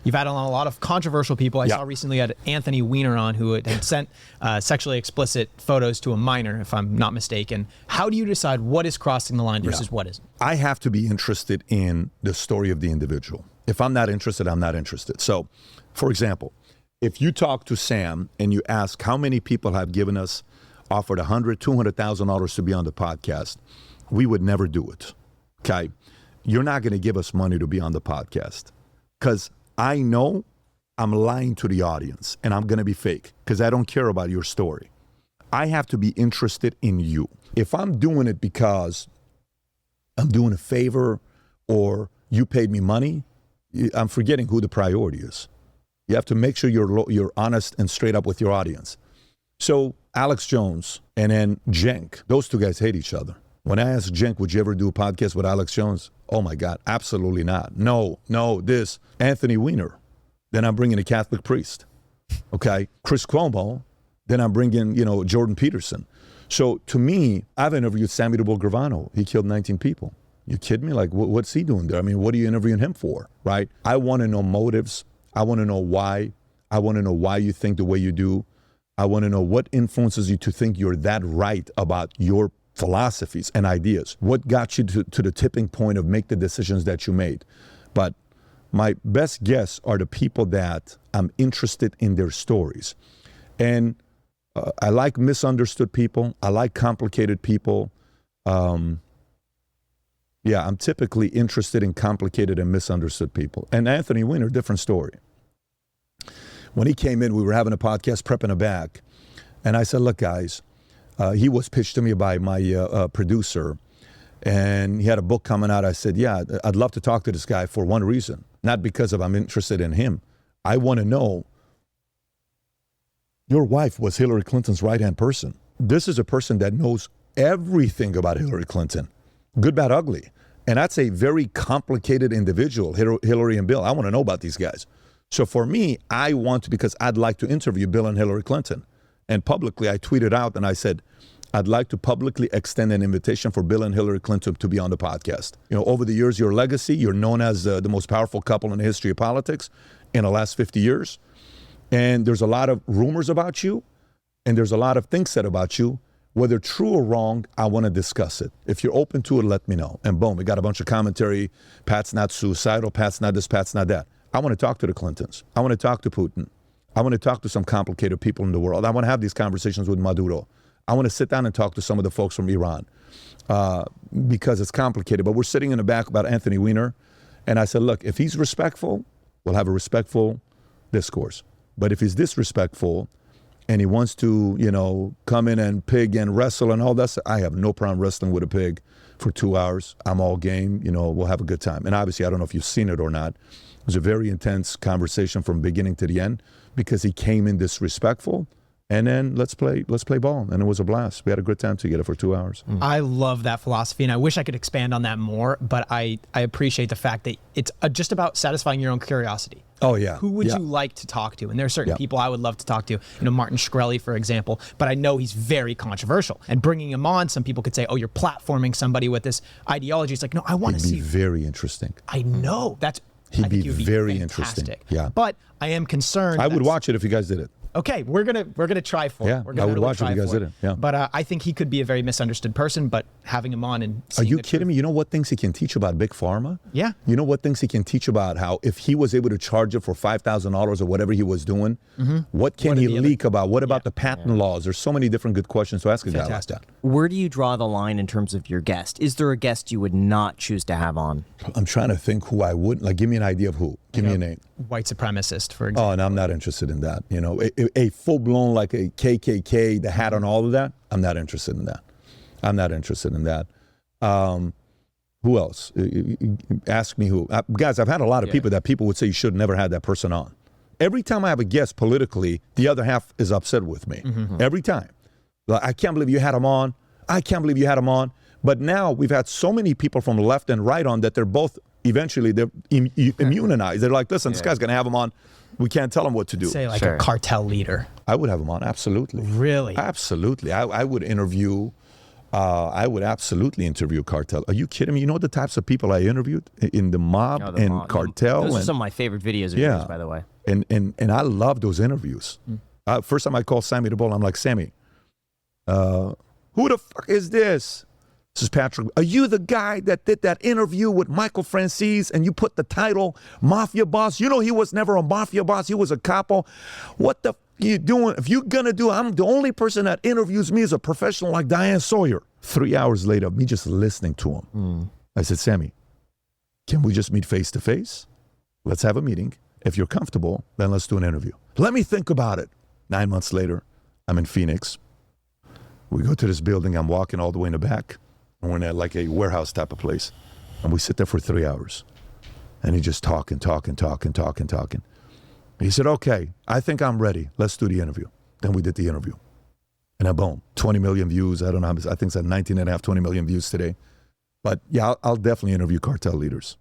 You've had on a lot of controversial people. I saw recently had Anthony Weiner on, who had sent sexually explicit photos to a minor, if I'm not mistaken. How do you decide what is crossing the line versus what isn't? I have to be interested in the story of the individual. If I'm not interested, I'm not interested. So, for example, if you talk to Sam and you ask how many people have given us, offered $100,000, $200,000 to be on the podcast, we would never do it, okay? You're not going to give us money to be on the podcast because I know I'm lying to the audience and I'm going to be fake because I don't care about your story. I have to be interested in you. If I'm doing it because I'm doing a favor or you paid me money, I'm forgetting who the priority is. You have to make sure you're honest and straight up with your audience. So Alex Jones and then Cenk, those two guys hate each other. When I asked Cenk, would you ever do a podcast with Alex Jones? Oh my God, absolutely not. No, this. Anthony Weiner, then I'm bringing a Catholic priest. Okay, Chris Cuomo, then I'm bringing, Jordan Peterson. So to me, I've interviewed Sammy Gravano. He killed 19 people. You kidding me? Like, what's he doing there? I mean, what are you interviewing him for, right? I want to know motives. I want to know why. I want to know why you think the way you do. I want to know what influences you to think you're that right about your philosophies and ideas. What got you to the tipping point of make the decisions that you made? But my best guess are the people that I'm interested in their stories. And I like misunderstood people. I like complicated people. I'm typically interested in complicated and misunderstood people. And Anthony Weiner, different story. When he came in, we were having a podcast, prepping a bag. And I said, look, guys, he was pitched to me by my producer. And he had a book coming out. I said, yeah, I'd love to talk to this guy for one reason. Not because I'm interested in him. I want to know, your wife was Hillary Clinton's right-hand person. This is a person that knows everything about Hillary Clinton. Good, bad, ugly. And that's a very complicated individual, Hillary and Bill. I want to know about these guys. So for me, I want to, because I'd like to interview Bill and Hillary Clinton. And publicly, I tweeted out and I said, I'd like to publicly extend an invitation for Bill and Hillary Clinton to be on the podcast. Over the years, your legacy, you're known as the most powerful couple in the history of politics in the last 50 years. And there's a lot of rumors about you, and there's a lot of things said about you. Whether true or wrong, I want to discuss it. If you're open to it, let me know. And boom, we got a bunch of commentary. Pat's not suicidal. Pat's not this. Pat's not that. I want to talk to the Clintons. I want to talk to Putin. I want to talk to some complicated people in the world. I want to have these conversations with Maduro. I want to sit down and talk to some of the folks from Iran because it's complicated. But we're sitting in the back about Anthony Weiner. And I said, look, if he's respectful, we'll have a respectful discourse. But if he's disrespectful and he wants to, come in and pig and wrestle and all that, I have no problem wrestling with a pig for 2 hours. I'm all game. We'll have a good time. And obviously, I don't know if you've seen it or not. It was a very intense conversation from beginning to the end because he came in disrespectful. And then let's play ball. And it was a blast. We had a good time together for 2 hours. I love that philosophy, and I wish I could expand on that more, but I appreciate the fact that it's just about satisfying your own curiosity. Oh, yeah. Who would you like to talk to? And there are certain people I would love to talk to, Martin Shkreli, for example, but I know he's very controversial. And bringing him on, some people could say, oh, you're platforming somebody with this ideology. It's like, no, I want to see. He'd be very interesting. I know. He'd be very interesting. Yeah. But I am concerned. I would watch it if you guys did it. Okay, we're gonna try for it. Yeah, I would watch it if you guys did it. Yeah. But I think he could be a very misunderstood person. But having him on and are you kidding me? You know what things he can teach about big pharma? Yeah. You know what things he can teach about how if he was able to charge it for $5,000 or whatever he was doing, what can he leak about? What about the patent laws? There's so many different good questions to ask a guy like that. Where do you draw the line in terms of your guest? Is there a guest you would not choose to have on? I'm trying to think who I would. Like, give me an idea of who. Give me a name. White supremacist, for example. Oh, and I'm not interested in that. A full-blown, like a KKK, the hat on all of that, I'm not interested in that. I'm not interested in that. Who else? Ask me who. Guys, I've had a lot of people that people would say you should never have that person on. Every time I have a guest politically, the other half is upset with me. Every time. Like, I can't believe you had him on. I can't believe you had him on. But now we've had so many people from the left and right on that they're both eventually immunized. They're like, listen, this guy's going to have him on. We can't tell him what to do. Say like a cartel leader. I would have him on, absolutely. Really? Absolutely. I would interview I would absolutely interview cartel. Are you kidding me? You know the types of people I interviewed in the mob and cartel? Those are some of my favorite videos of yours, by the way. And I love those interviews. First time I called Sammy the Bull, I'm like, Sammy, who the fuck is this? This is Patrick. Are you the guy that did that interview with Michael Francis and you put the title Mafia Boss? You know he was never a Mafia Boss. He was a capo. What the you doing? If you're going to do it, I'm the only person that interviews me as a professional like Diane Sawyer. 3 hours later, me just listening to him. I said, Sammy, can we just meet face to face? Let's have a meeting. If you're comfortable, then let's do an interview. Let me think about it. 9 months later, I'm in Phoenix. We go to this building. I'm walking all the way in the back. And we're in like a warehouse type of place. And we sit there for 3 hours. And he just talking. He said, okay, I think I'm ready. Let's do the interview. Then we did the interview. And then boom, 20 million views. I don't know. I think it's at 19 and a half, 20 million views today. But yeah, I'll definitely interview cartel leaders.